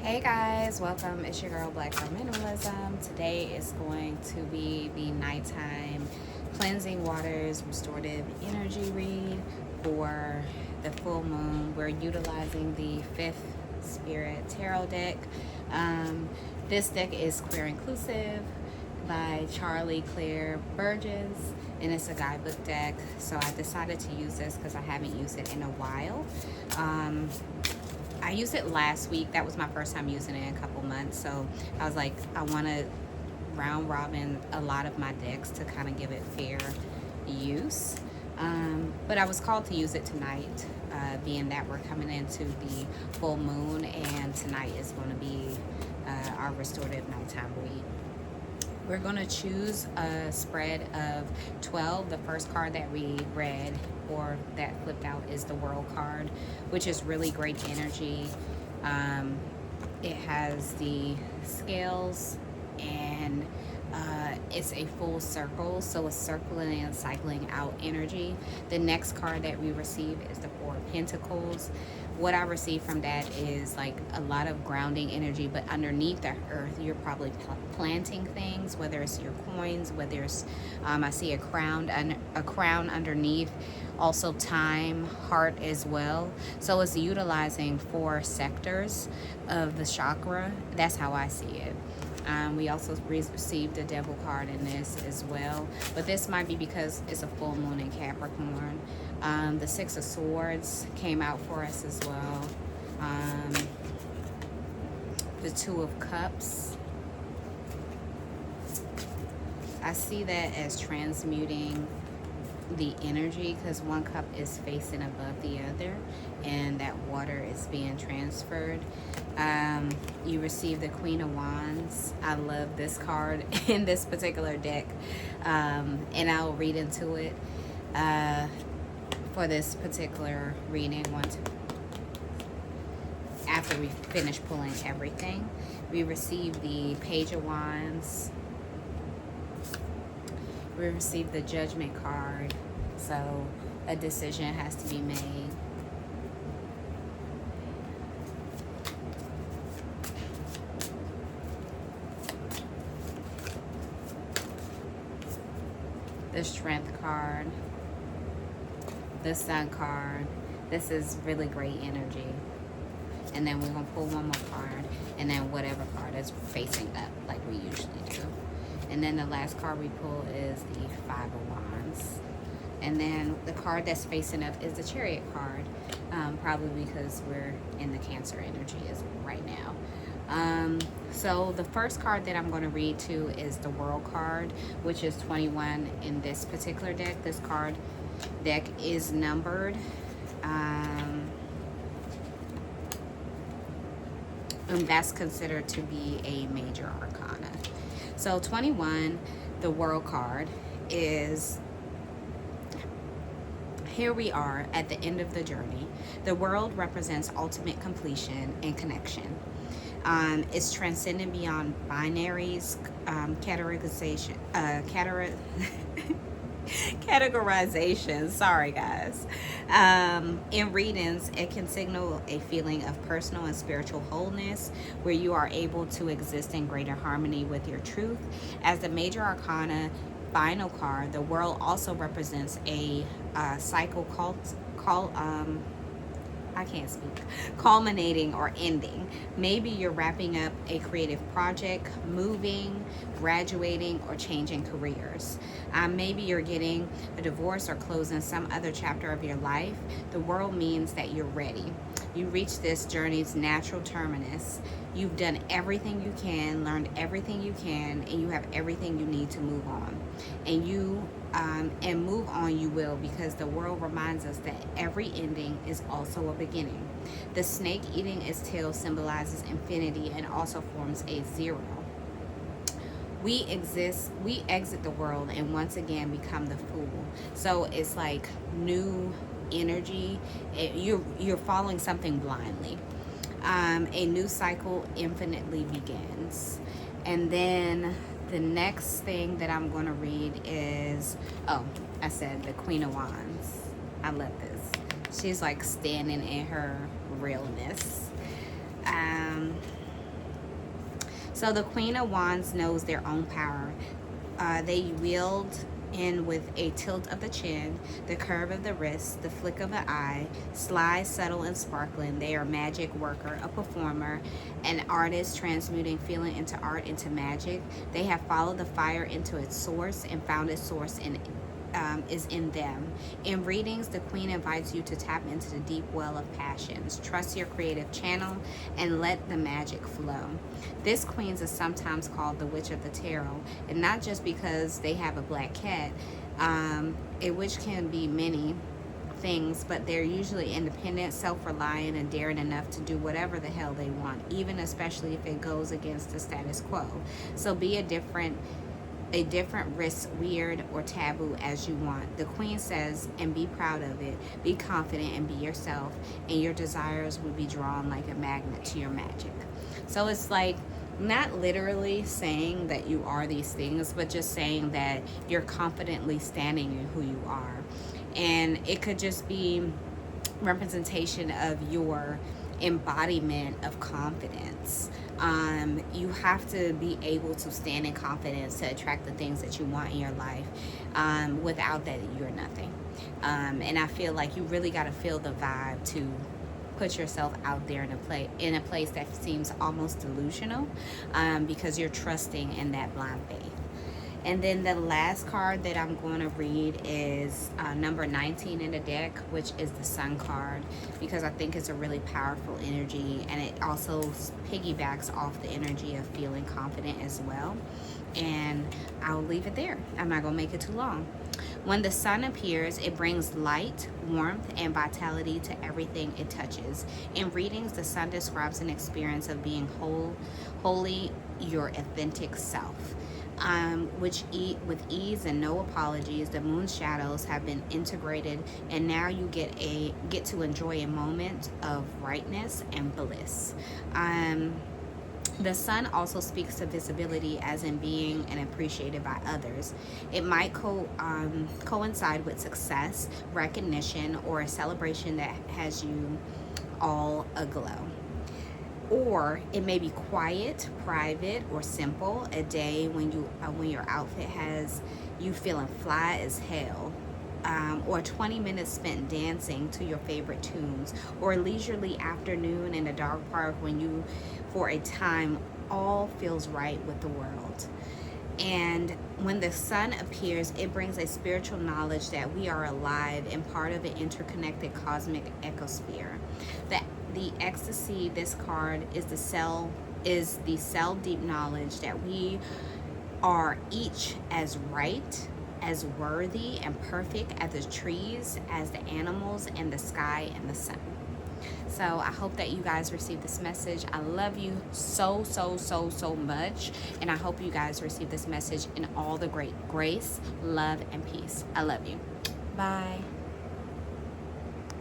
Hey guys, welcome. It's your girl Black Girl Minimalism. Today is going to be the nighttime cleansing waters restorative energy read for the full moon. We're utilizing the Fifth Spirit Tarot deck. This deck is Queer Inclusive by Charlie Claire Burgess, and it's a guidebook deck. So I decided to use this because I haven't used it in a while. I used it last week. That was my first time using it in a couple months. So I was like, I want to round robin a lot of my decks to kind of give it fair use. But I was called to use it tonight, being that we're coming into the full moon, and tonight is going to be our restorative nighttime read. We're going to choose a spread of 12. The first card that we read or that flipped out is the World card, which is really great energy. It has the scales, and it's a full circle, so it's circling and cycling out energy. The next card that we receive is the Four of Pentacles. What I received from that is like a lot of grounding energy, but underneath the earth you're probably planting things, whether it's your coins, whether it's I see a crown underneath, also time, heart as well. So it's utilizing 4 sectors of the chakra. That's how I see it. We also received the Devil card in this as well, but this might be because it's a full moon in Capricorn. The Six of Swords came out for us as well. The Two of Cups. I see that as transmuting the energy, because one cup is facing above the other and that water is being transferred. You receive the Queen of Wands. I love this card in this particular deck, and I'll read into it for this particular reading after we finish pulling everything. We receive the Page of Wands. We received the Judgment card, so a decision has to be made. The Strength card, the Sun card. This is really great energy. And then we're going to pull one more card, and then whatever card is facing up like we usually do. And then the last card we pull is the Five of Wands. And then the card that's facing up is the Chariot card, probably because we're in the Cancer energy as right now. So the first card that I'm going to read to is the World card, which is 21 in this particular deck. This card deck is numbered. And that's considered to be a major arcana. So 21, the World card, is here we are at the end of the journey. The world represents ultimate completion and connection. It's transcendent beyond binaries, categorization. Sorry, guys. In readings, it can signal a feeling of personal and spiritual wholeness, where you are able to exist in greater harmony with your truth. As the major arcana final card, the world also represents a cycle culminating or ending. Maybe you're wrapping up a creative project, moving, graduating, or changing careers. Maybe you're getting a divorce or closing some other chapter of your life. The world means that you're ready. You reach this journey's natural terminus. You've done everything you can, learned everything you can, and you have everything you need to move on. And move on you will, because the world reminds us that every ending is also a beginning. The snake eating its tail symbolizes infinity and also forms a zero. We exit the world and once again become the fool. So it's like new energy. You're following something blindly. A new cycle infinitely begins. And then the next thing that I'm going to read is, I said the Queen of Wands. I love this. She's like standing in her realness. So the Queen of Wands knows their own power. They wield in with a tilt of the chin, the curve of the wrist, the flick of the eye, sly, subtle, and sparkling. They are a magic worker, a performer, an artist transmuting feeling into art, into magic. They have followed the fire into its source and found its source is in them. In readings, the Queen invites you to tap into the deep well of passions. Trust your creative channel and let the magic flow. This Queen is sometimes called the Witch of the Tarot, and not just because they have a black cat. A witch can be many things, but they're usually independent, self-reliant, and daring enough to do whatever the hell they want, even especially if it goes against the status quo. So be a different risk, weird, or taboo as you want. The Queen says, and be proud of it, be confident and be yourself, and your desires will be drawn like a magnet to your magic. So it's like not literally saying that you are these things, but just saying that you're confidently standing in who you are. And it could just be representation of your embodiment of confidence. You have to be able to stand in confidence to attract the things that you want in your life. Without that, you're nothing. And I feel like you really got to feel the vibe to put yourself out there in a place that seems almost delusional, because you're trusting in that blind faith. And then the last card that I'm going to read is number 19 in the deck, which is the Sun card, because I think it's a really powerful energy, and it also piggybacks off the energy of feeling confident as well. And I'll leave it there. I'm not going to make it too long. When the sun appears, it brings light, warmth, and vitality to everything it touches. In readings, the sun describes an experience of being wholly your authentic self. With ease and no apologies, the moon's shadows have been integrated, and now you get to enjoy a moment of brightness and bliss. The sun also speaks to visibility, as in being and appreciated by others. It might coincide with success, recognition, or a celebration that has you all aglow. Or it may be quiet, private, or simple. A day when your outfit has you feeling fly as hell. Or 20 minutes spent dancing to your favorite tunes, or a leisurely afternoon in a dog park when you, for a time, all feels right with the world. And when the sun appears, it brings a spiritual knowledge that we are alive and part of an interconnected cosmic ecosphere. The ecstasy, this card, is the cell deep knowledge that we are each as right, as worthy, and perfect as the trees, as the animals, and the sky and the sun. So I hope that you guys receive this message. I love you so much, and I hope you guys receive this message in all the great grace, love, and peace. I love you. Bye.